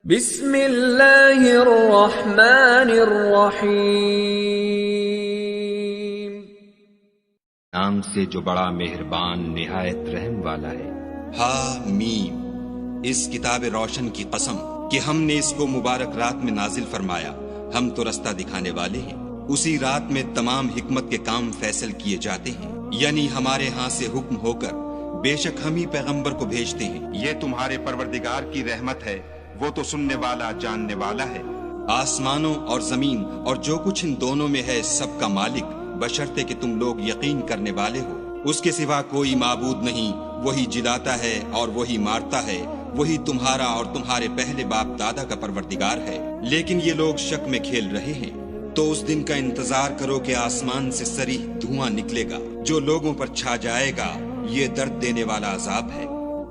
بسم اللہ الرحمن الرحیم، نام سے جو بڑا مہربان نہایت رحم والا ہے۔ ہا میم، اس کتاب روشن کی قسم کہ ہم نے اس کو مبارک رات میں نازل فرمایا، ہم تو رستہ دکھانے والے ہیں۔ اسی رات میں تمام حکمت کے کام فیصل کیے جاتے ہیں، یعنی ہمارے ہاں سے حکم ہو کر بے شک ہم ہی پیغمبر کو بھیجتے ہیں۔ یہ تمہارے پروردگار کی رحمت ہے، وہ تو سننے والا جاننے والا ہے۔ آسمانوں اور زمین اور جو کچھ ان دونوں میں ہے سب کا مالک، بشرطے کہ تم لوگ یقین کرنے والے ہو۔ اس کے سوا کوئی معبود نہیں، وہی جلاتا ہے اور وہی مارتا ہے، وہی تمہارا اور تمہارے پہلے باپ دادا کا پروردگار ہے، لیکن یہ لوگ شک میں کھیل رہے ہیں۔ تو اس دن کا انتظار کرو کہ آسمان سے صریح دھواں نکلے گا جو لوگوں پر چھا جائے گا، یہ درد دینے والا عذاب ہے۔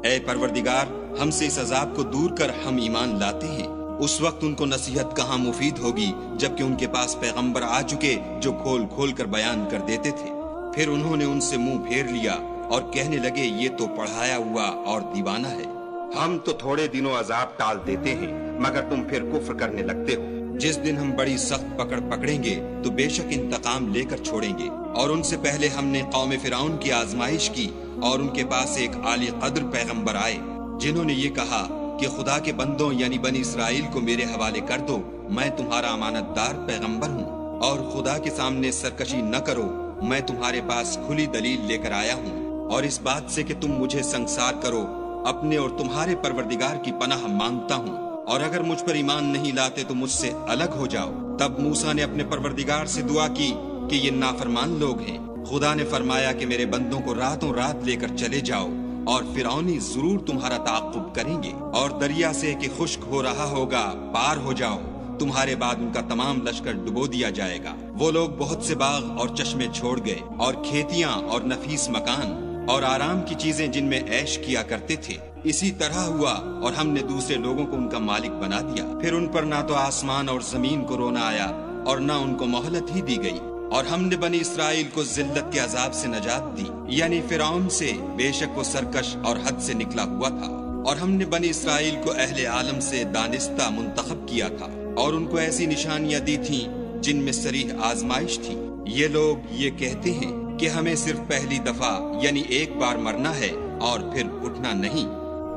اے پروردگار، ہم سے اس عذاب کو دور کر ہم ایمان لاتے ہیں۔ اس وقت ان کو نصیحت کہاں مفید ہوگی جبکہ ان کے پاس پیغمبر آ چکے جو کھول کھول کر بیان کر دیتے تھے۔ پھر انہوں نے ان سے منہ پھیر لیا اور کہنے لگے یہ تو پڑھایا ہوا اور دیوانہ ہے۔ ہم تو تھوڑے دنوں عذاب ٹال دیتے ہیں مگر تم پھر کفر کرنے لگتے ہو۔ جس دن ہم بڑی سخت پکڑ پکڑیں گے تو بے شک انتقام لے کر چھوڑیں گے۔ اور ان سے پہلے ہم نے قوم فرعون کی آزمائش کی اور ان کے پاس ایک عالی قدر پیغمبر آئے جنہوں نے یہ کہا کہ خدا کے بندوں یعنی بنی اسرائیل کو میرے حوالے کر دو، میں تمہارا امانت دار پیغمبر ہوں، اور خدا کے سامنے سرکشی نہ کرو، میں تمہارے پاس کھلی دلیل لے کر آیا ہوں، اور اس بات سے کہ تم مجھے سنگسار کرو اپنے اور تمہارے پروردگار کی پناہ مانگتا ہوں، اور اگر مجھ پر ایمان نہیں لاتے تو مجھ سے الگ ہو جاؤ۔ تب موسیٰ نے اپنے پروردگار سے دعا کی کہ یہ نافرمان لوگ ہیں۔ خدا نے فرمایا کہ میرے بندوں کو راتوں رات لے کر چلے جاؤ، اور فرعونی ضرور تمہارا تعاقب کریں گے، اور دریا سے کہ خشک ہو رہا ہوگا پار ہو جاؤ، تمہارے بعد ان کا تمام لشکر ڈبو دیا جائے گا۔ وہ لوگ بہت سے باغ اور چشمے چھوڑ گئے، اور کھیتیاں اور نفیس مکان اور آرام کی چیزیں جن میں عیش کیا کرتے تھے۔ اسی طرح ہوا اور ہم نے دوسرے لوگوں کو ان کا مالک بنا دیا۔ پھر ان پر نہ تو آسمان اور زمین کو رونا آیا اور نہ ان کو مہلت ہی دی گئی، اور ہم نے بنی اسرائیل کو ذلت کے عذاب سے نجات دی، یعنی فرعون سے، بے شک وہ سرکش اور حد سے نکلا ہوا تھا۔ اور ہم نے بنی اسرائیل کو اہل عالم سے دانستہ منتخب کیا تھا، اور ان کو ایسی نشانیاں دی تھیں جن میں صریح آزمائش تھی۔ یہ لوگ یہ کہتے ہیں کہ ہمیں صرف پہلی دفعہ یعنی ایک بار مرنا ہے اور پھر اٹھنا نہیں۔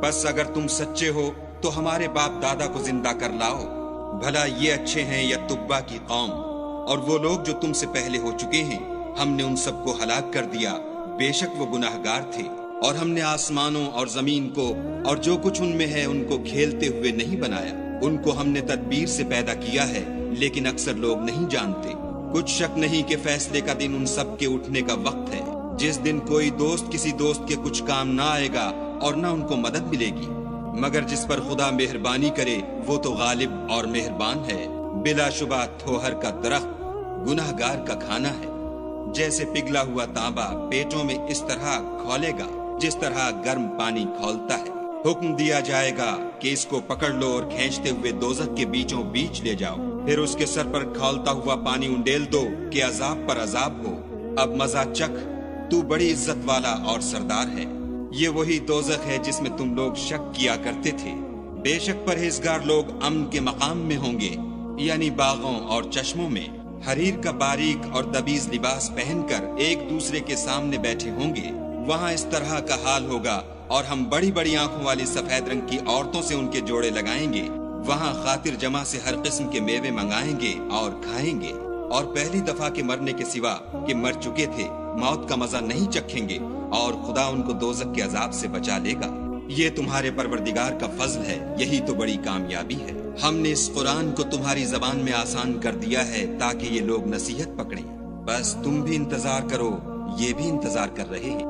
بس اگر تم سچے ہو تو ہمارے باپ دادا کو زندہ کر لاؤ، بھلا یہ اچھے ہیں یا تبا کی قوم؟ اور وہ لوگ جو تم سے پہلے ہو چکے ہیں ہم نے ان سب کو ہلاک کر دیا، بے شک وہ گناہگار تھے۔ اور ہم نے آسمانوں اور زمین کو اور جو کچھ ان میں ہے ان کو کھیلتے ہوئے نہیں بنایا، ان کو ہم نے تدبیر سے پیدا کیا ہے، لیکن اکثر لوگ نہیں جانتے۔ کچھ شک نہیں کہ فیصلے کا دن ان سب کے اٹھنے کا وقت ہے، جس دن کوئی دوست کسی دوست کے کچھ کام نہ آئے گا اور نہ ان کو مدد ملے گی، مگر جس پر خدا مہربانی کرے وہ تو غالب اور مہربان ہے۔ بلا شبہ تھوہر کا درخت گناہگار کا کھانا ہے، جیسے پگھلا ہوا تانبا پیٹوں میں اس طرح کھولے گا جس طرح گرم پانی کھولتا ہے۔ حکم دیا جائے گا کہ اس کو پکڑ لو اور کھینچتے ہوئے دوزخ کے بیچوں بیچ لے جاؤ، پھر اس کے سر پر کھولتا ہوا پانی انڈیل دو کہ عذاب پر عذاب ہو، اب مزہ چکھ، تو بڑی عزت والا اور سردار ہے۔ یہ وہی دوزخ ہے جس میں تم لوگ شک کیا کرتے تھے۔ بے شک پرہیزگار لوگ امن کے مقام میں ہوں گے، یعنی باغوں اور چشموں میں، حریر کا باریک اور دبیز لباس پہن کر ایک دوسرے کے سامنے بیٹھے ہوں گے۔ وہاں اس طرح کا حال ہوگا، اور ہم بڑی بڑی آنکھوں والی سفید رنگ کی عورتوں سے ان کے جوڑے لگائیں گے۔ وہاں خاطر جمع سے ہر قسم کے میوے منگائیں گے اور کھائیں گے، اور پہلی دفعہ کے مرنے کے سوا کہ مر چکے تھے موت کا مزہ نہیں چکھیں گے، اور خدا ان کو دوزخ کے عذاب سے بچا لے گا۔ یہ تمہارے پروردگار کا فضل ہے، یہی تو بڑی کامیابی ہے۔ ہم نے اس قرآن کو تمہاری زبان میں آسان کر دیا ہے تاکہ یہ لوگ نصیحت پکڑیں۔ بس تم بھی انتظار کرو، یہ بھی انتظار کر رہے ہیں۔